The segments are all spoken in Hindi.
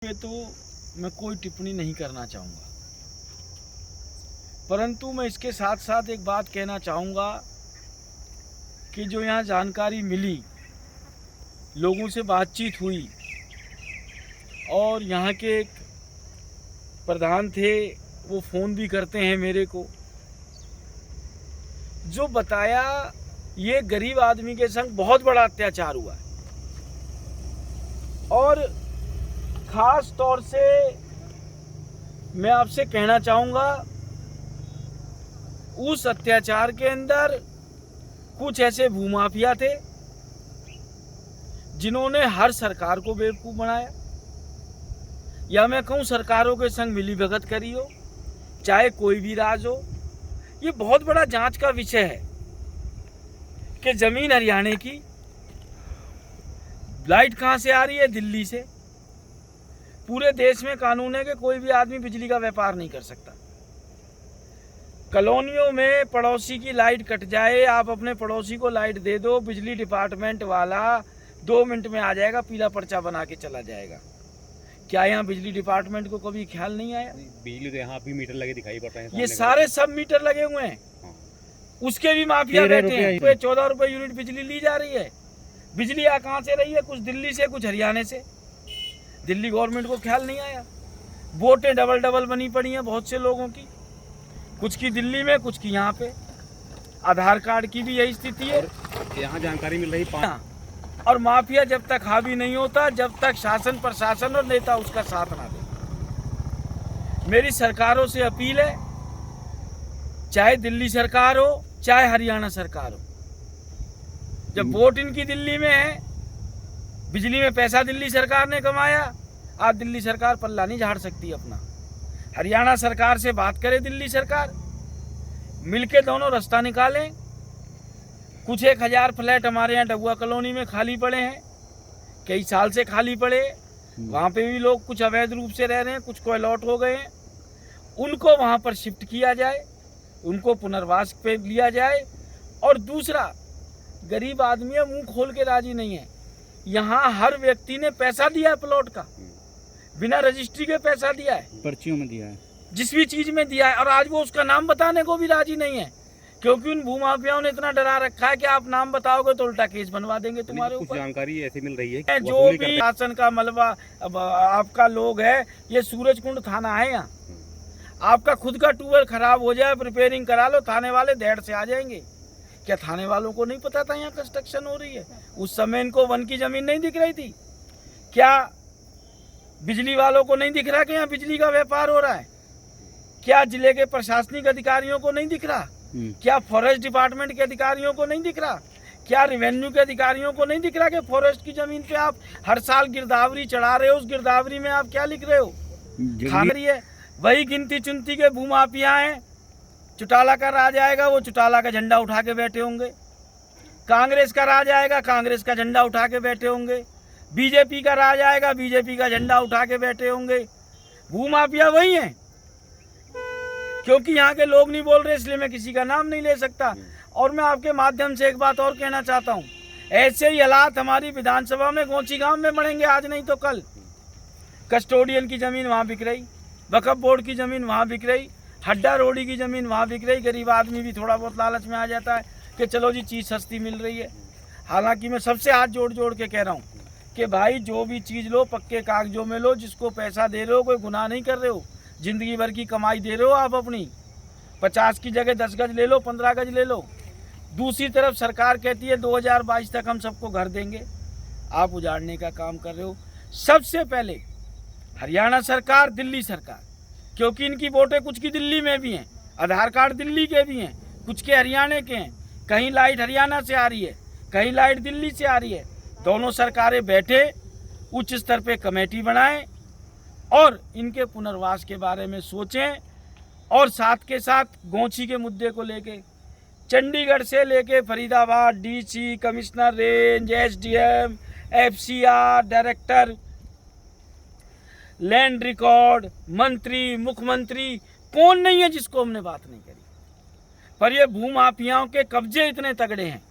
पे तो मैं कोई टिप्पणी नहीं करना चाहूँगा, परंतु मैं इसके साथ साथ एक बात कहना चाहूँगा कि जो यहाँ जानकारी मिली, लोगों से बातचीत हुई और यहाँ के एक प्रधान थे, वो फ़ोन भी करते हैं मेरे को, जो बताया ये गरीब आदमी के संग बहुत बड़ा अत्याचार हुआ है। और ख़ास तौर से मैं आपसे कहना चाहूँगा, उस अत्याचार के अंदर कुछ ऐसे भूमाफिया थे जिन्होंने हर सरकार को बेवकूफ़ बनाया, या मैं कहूँ सरकारों के संग मिलीभगत करी हो, चाहे कोई भी राज हो। ये बहुत बड़ा जांच का विषय है कि ज़मीन हरियाणा की, लाइट कहाँ से आ रही है? दिल्ली से। पूरे देश में कानून है कि कोई भी आदमी बिजली का व्यापार नहीं कर सकता। कॉलोनियों में पड़ोसी की लाइट कट जाए, आप अपने पड़ोसी को लाइट दे दो, बिजली डिपार्टमेंट वाला 2 मिनट में आ जाएगा, पीला पर्चा बना के चला जाएगा। क्या यहाँ बिजली डिपार्टमेंट को कभी ख्याल नहीं आया? बिजली तो यहाँ भी मीटर लगे दिखाई पड़ रहे हैं। ये सारे सब मीटर लगे हुए हैं, उसके भी माफिया बैठे हैं। 14 रुपये यूनिट बिजली ली जा रही है। बिजली आ कहाँ से रही है? कुछ दिल्ली से, कुछ हरियाणा से। दिल्ली गवर्नमेंट को ख्याल नहीं आया। वोटें डबल बनी पड़ी हैं बहुत से लोगों की, कुछ की दिल्ली में, कुछ की यहाँ पे। आधार कार्ड की भी यही स्थिति है। यहाँ जानकारी मिल रही और माफिया जब तक हावी नहीं होता, जब तक शासन प्रशासन और नेता उसका साथ ना दे। मेरी सरकारों से अपील है, चाहे दिल्ली सरकार हो, चाहे हरियाणा सरकार हो, जब वोट इनकी दिल्ली में है, बिजली में पैसा दिल्ली सरकार ने कमाया, आज दिल्ली सरकार पल्ला नहीं झाड़ सकती अपना। हरियाणा सरकार से बात करे दिल्ली सरकार, मिलके दोनों रास्ता निकालें। कुछ 1000 फ्लैट हमारे यहाँ डबुआ कॉलोनी में खाली पड़े हैं, कई साल से खाली पड़े। वहाँ पे भी लोग कुछ अवैध रूप से रह रहे हैं, कुछ को अलॉट हो गए हैं। उनको वहाँ पर शिफ्ट किया जाए, उनको पुनर्वास पे लिया जाए। और दूसरा, गरीब आदमी है, मुंह खोल के राजी नहीं है। यहाँ हर व्यक्ति ने पैसा दिया है, प्लॉट का बिना रजिस्ट्री के पैसा दिया है, पर्चियों में दिया है, जिस भी चीज में दिया है, और आज वो उसका नाम बताने को भी राजी नहीं है, क्योंकि उन भूमाफियाओं ने इतना डरा रखा है कि आप नाम बताओगे तो उल्टा केस बनवा देंगे तुम्हारे ऊपर। जानकारी ऐसी मिल रही है जो भी शासन का मलबा आपका लोग है, ये सूरजकुंड थाना है। यहाँ आपका खुद का ट्यूबवेल खराब हो जाए, रिपेयरिंग करा लो, थाने वाले देर से आ जाएंगे। क्या थाने वालों को नहीं पता था यहाँ कंस्ट्रक्शन हो रही है? उस समय इनको वन की जमीन नहीं दिख रही थी? क्या बिजली वालों को नहीं दिख रहा कि यहाँ बिजली का व्यापार हो रहा है? क्या जिले के प्रशासनिक अधिकारियों को नहीं दिख रहा? क्या फॉरेस्ट डिपार्टमेंट के अधिकारियों को नहीं दिख रहा? क्या रेवेन्यू के अधिकारियों को नहीं दिख रहा कि फॉरेस्ट की जमीन पे आप हर साल गिरदावरी चढ़ा रहे हो? उस गिरदावरी में आप क्या लिख रहे हो? खा रही है। वही गिनती चुनती के भूमाफिया हैं। चौटाला का राज आएगा, वो चौटाला का झंडा उठा के बैठे होंगे। कांग्रेस का राज आएगा, कांग्रेस का झंडा उठा के बैठे होंगे। बीजेपी का राज आएगा, बीजेपी का झंडा उठा के बैठे होंगे। भूमाफिया वही हैं। क्योंकि यहाँ के लोग नहीं बोल रहे, इसलिए मैं किसी का नाम नहीं ले सकता। और मैं आपके माध्यम से एक बात और कहना चाहता हूँ, ऐसे ही हालात हमारी विधानसभा में गोंची गांव में बढ़ेंगे, आज नहीं तो कल। कस्टोडियन की जमीन वहाँ बिक रही, वक्फ बोर्ड की जमीन वहाँ बिक रही, हड्डा रोडी की जमीन वहाँ बिक रही। गरीब आदमी भी थोड़ा बहुत लालच में आ जाता है कि चलो जी चीज़ सस्ती मिल रही है। हालांकि मैं सबसे हाथ जोड़ के कह रहा हूँ कि भाई जो भी चीज़ लो पक्के कागजों में लो। जिसको पैसा दे रहे हो, कोई गुनाह नहीं कर रहे हो, ज़िंदगी भर की कमाई दे रहे हो आप अपनी। 50 की जगह 10 गज ले लो, 15 गज ले लो। दूसरी तरफ सरकार कहती है 2022 तक हम सबको घर देंगे, आप उजाड़ने का काम कर रहे हो। सबसे पहले हरियाणा सरकार, दिल्ली सरकार, क्योंकि इनकी वोटें कुछ की दिल्ली में भी हैं, आधार कार्ड दिल्ली के भी हैं, कुछ के हरियाणा के हैं। कहीं लाइट हरियाणा से आ रही है, कहीं लाइट दिल्ली से आ रही है। दोनों सरकारें बैठे उच्च स्तर पे कमेटी बनाएं और इनके पुनर्वास के बारे में सोचें। और साथ के साथ गोंची के मुद्दे को लेके चंडीगढ़ से लेके Faridabad, DC, commissioner range, SDM, FCR, director, land record, मंत्री, मुख्यमंत्री, कौन नहीं है जिसको हमने बात नहीं करी। पर ये भूमाफियाओं के कब्जे इतने तगड़े हैं।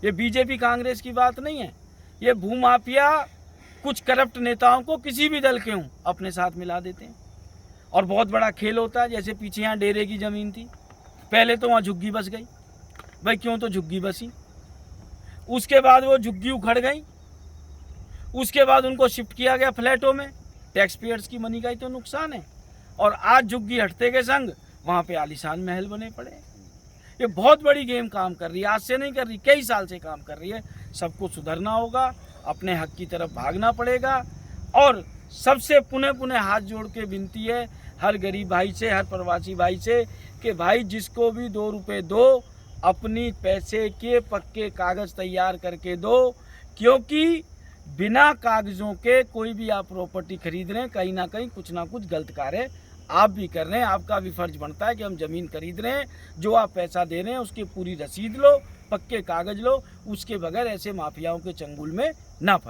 ये बीजेपी कांग्रेस की बात नहीं है, ये भूमाफिया कुछ करप्ट नेताओं को किसी भी दल के हों अपने साथ मिला देते हैं। और बहुत बड़ा खेल होता है, जैसे पीछे यहाँ डेरे की ज़मीन थी, पहले तो वहाँ झुग्गी बस गई, भाई क्यों तो झुग्गी बसी, उसके बाद वो झुग्गी उखड़ गई, उसके बाद उनको शिफ्ट किया गया फ्लैटों में, टैक्स पेयर्स की मनी का ही तो नुकसान है। और आज झुग्गी हटते के संग वहाँ पे आलीशान महल बने पड़े। ये बहुत बड़ी गेम काम कर रही है, आज से नहीं कर रही, कई साल से काम कर रही है। सबको सुधरना होगा, अपने हक की तरफ भागना पड़ेगा। और सबसे पुनः हाथ जोड़ के विनती है हर गरीब भाई से, हर प्रवासी भाई से कि भाई जिसको भी 2 रुपये दो, अपनी पैसे के पक्के कागज़ तैयार करके दो, क्योंकि बिना कागज़ों के कोई भी आप प्रॉपर्टी खरीद रहे हैं, कहीं ना कहीं कुछ ना कुछ गलत कार्य आप भी कर रहे हैं। आपका भी फर्ज बनता है कि हम ज़मीन खरीद रहे हैं, जो आप पैसा दे रहे हैं उसकी पूरी रसीद लो, पक्के कागज़ लो, उसके बगैर ऐसे माफियाओं के चंगुल में ना फंसो।